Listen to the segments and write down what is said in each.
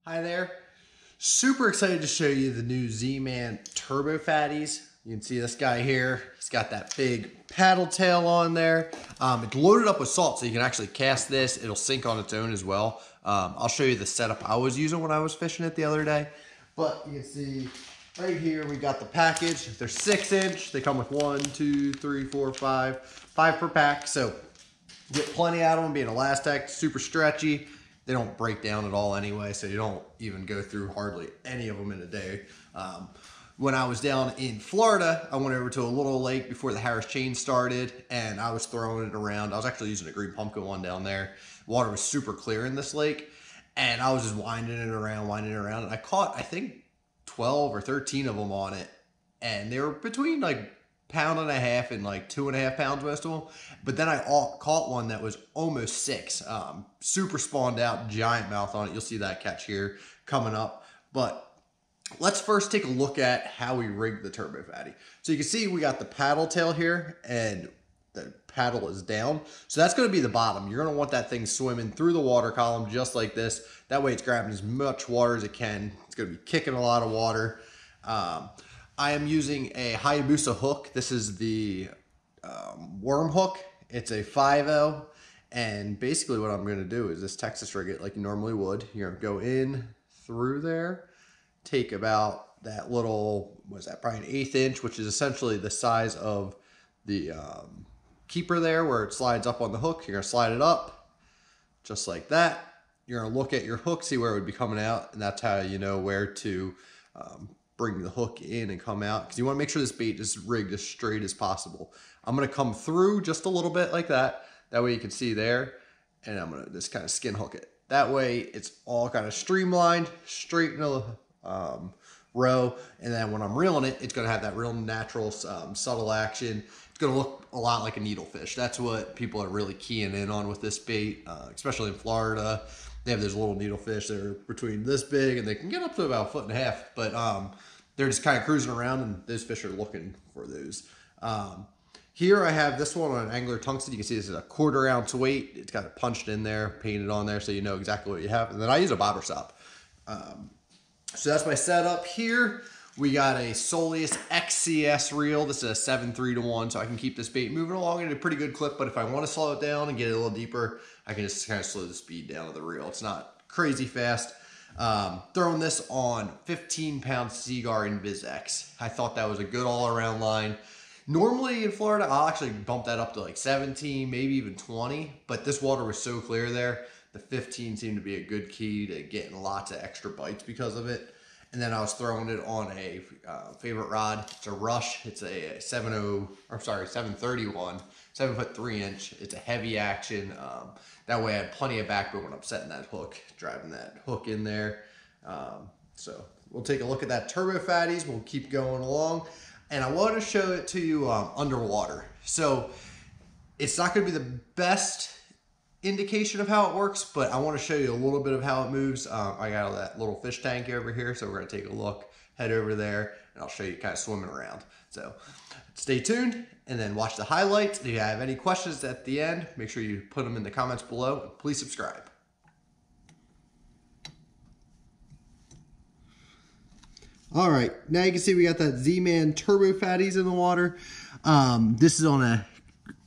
Hi there. Super excited to show you the new Z-Man Turbo Fattyz. You can see this guy here. He's got that big paddle tail on there. It's loaded up with salt, so you can actually cast this. It'll sink on its own as well. I'll show you the setup I was using when I was fishing it the other day. But you can see right here, we got the package. They're 6-inch. They come with 1, 2, 3, 4, 5. 5 per pack. So you get plenty out of them, being elastic, super stretchy. They don't break down at all anyway, so you don't even go through hardly any of them in a day. When I was down in Florida, I went over to a little lake before the Harris chain started, and I was throwing it around. I was actually using a green pumpkin one down there. Water was super clear in this lake, and I was just winding it around, and I caught, I think, 12 or 13 of them on it, and they were between like 1.5 pounds and like 2.5 pounds, most of them. But then I caught one that was almost 6. Super spawned out, giant mouth on it. You'll see that catch here coming up. But let's first take a look at how we rigged the Turbo Fatty. So you can see we got the paddle tail here, and the paddle is down. So that's going to be the bottom. You're going to want that thing swimming through the water column just like this. That way it's grabbing as much water as it can. It's going to be kicking a lot of water. I am using a Hayabusa hook. This is the worm hook. It's a 5.0, and basically what I'm going to do is just Texas rig it like you normally would. You're going to go in through there, take about that little, what is that, probably an 1/8 inch, which is essentially the size of the keeper there where it slides up on the hook. You're going to slide it up just like that. You're going to look at your hook, see where it would be coming out, and that's how you know where to bring the hook in and come out, because you want to make sure this bait is rigged as straight as possible. I'm going to come through just a little bit like that. That way you can see there, and I'm going to just kind of skin hook it. That way it's all kind of streamlined, straight in a row, and then when I'm reeling it, it's going to have that real natural, subtle action. It's going to look a lot like a needlefish. That's what people are really keying in on with this bait, especially in Florida. They have those little needlefish that are between this big, and they can get up to about 1.5 feet, but they're just kind of cruising around, and those fish are looking for those. Here I have this one on an angler tungsten. You can see this is a 1/4 ounce weight. It's got it punched in there, painted on there, so you know exactly what you have. And then I use a bobber stop. So that's my setup here. We got a Soleus XCS reel. This is a 7.3-to-1, so I can keep this bait moving along at a pretty good clip, but if I want to slow it down and get it a little deeper, I can just kind of slow the speed down of the reel. It's not crazy fast. Throwing this on 15-pound Seaguar Invis-X. I thought that was a good all-around line. Normally in Florida, I'll actually bump that up to like 17, maybe even 20, but this water was so clear there, the 15 seemed to be a good key to getting lots of extra bites because of it. And then I was throwing it on a favorite rod. It's a Rush. It's a 731, 7'3". It's a heavy action. That way I have plenty of backbone when I'm setting that hook, driving that hook in there. So we'll take a look at that Turbo Fattyz. We'll keep going along. And I want to show it to you underwater. So it's not going to be the best indication of how it works, but I want to show you a little bit of how it moves. I got that little fish tank over here, so we're going to take a look, head over there, and I'll show you kind of swimming around. So stay tuned and then watch the highlights. If you have any questions at the end, make sure you put them in the comments below, and please subscribe. All right, now you can see we got that Z-Man Turbo Fattyz in the water. This is on a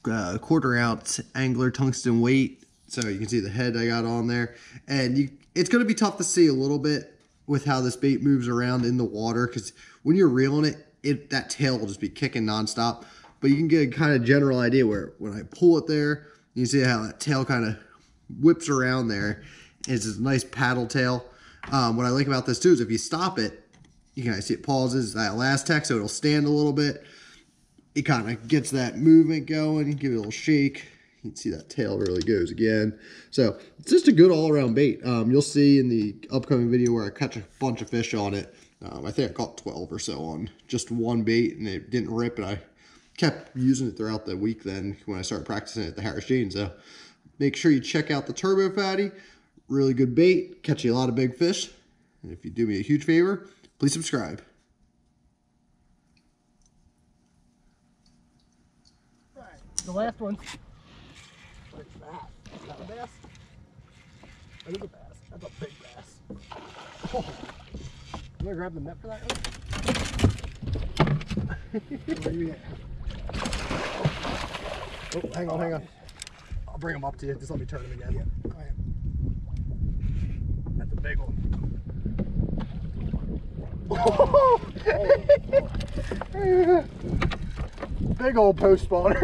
1/4 ounce angler tungsten weight, so you can see the head I got on there. And it's going to be tough to see a little bit with how this bait moves around in the water, because when you're reeling it, that tail will just be kicking nonstop. But you can get a kind of general idea where when I pull it there, you see how that tail kind of whips around there. It's this nice paddle tail. What I like about this too is if you stop it, you can see it pauses, that last tech, so it'll stand a little bit. It kind of gets that movement going. You give it a little shake. You can see that tail really goes again. So it's just a good all-around bait. You'll see in the upcoming video where I catch a bunch of fish on it. I think I caught 12 or so on just one bait, and it didn't rip, and I kept using it throughout the week then when I started practicing at the Harris chain. So make sure you check out the Turbo Fatty. Really good bait. Catch you a lot of big fish. And if you do me a huge favor, please subscribe. The last one. What's that? Is that a bass? That is a bass. That's a big bass. Oh. I'm gonna grab the net for that one. Where you at? Oh, hang on, hang on. I'll bring him up to you. Just let me turn him again. Yeah, go ahead. That's a big one. Oh. Big old post spawner.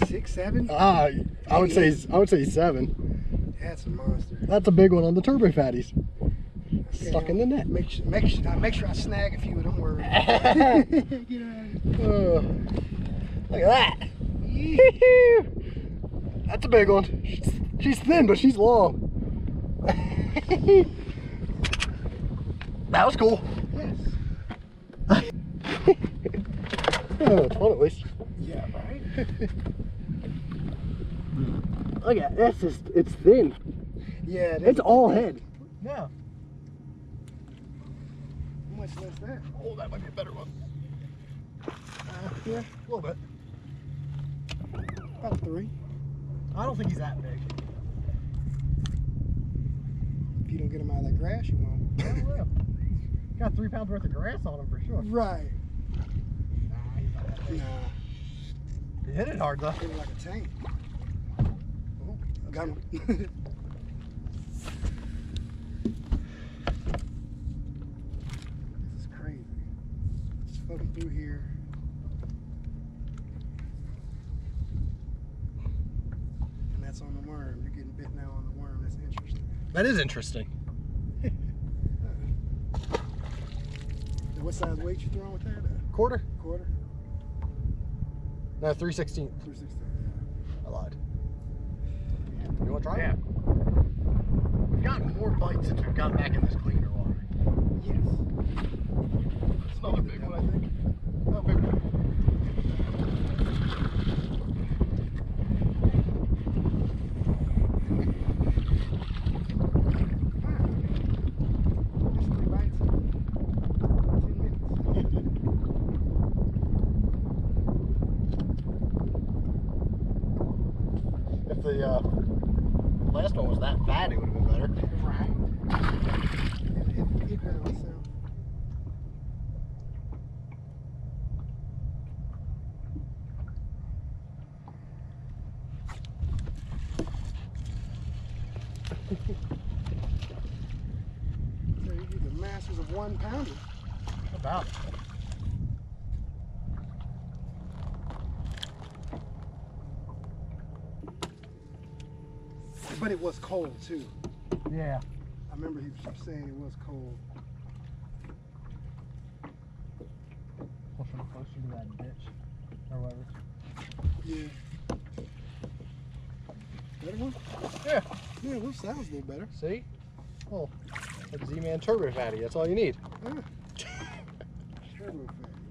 6, 7? I would say 7. That's a monster. That's a big one on the Turbo Fattyz. Okay, Stuck in the net. Make sure I snag a few. Don't worry. Get out of Look at that. That's a big one. She's thin, but she's long. That was cool. Yes. Oh, it's fun at least. Yeah, right? Look at this. It's thin. Yeah. It's all head. Yeah. How much less that? Oh, that might be a better one. Yeah, a little bit. About 3. I don't think he's that big. If you don't get him out of that grass, you won't. Got 3 pounds worth of grass on him for sure. Right. Nah, he's not that big. Nah. He hit it hard though. Hit it like a tank. Oh, got him. This is crazy. Just fucking through here. And that's on the worm. You're getting bit now on the worm. That's interesting. That is interesting. What size weight you throwing with that? Quarter? Quarter? No, 3/16. 3/16. I lied. You want to try Yeah. it? We've gotten more bites since we've gotten back in this cleaner water. Yes. It's another big one, I think. Oh, big one. If the last one was that fat, it would have been better. Right. It barely sounds. So you're the masters of 1 pounder. About. But it was cold too. Yeah. I remember he was saying it was cold. Push them closer to that ditch. Or whatever. Yeah. Better one? Yeah. Yeah, well, that was a little better. See? Oh, like Z-Man Turbo Fattyz. That's all you need. Yeah. Turbo Fattyz.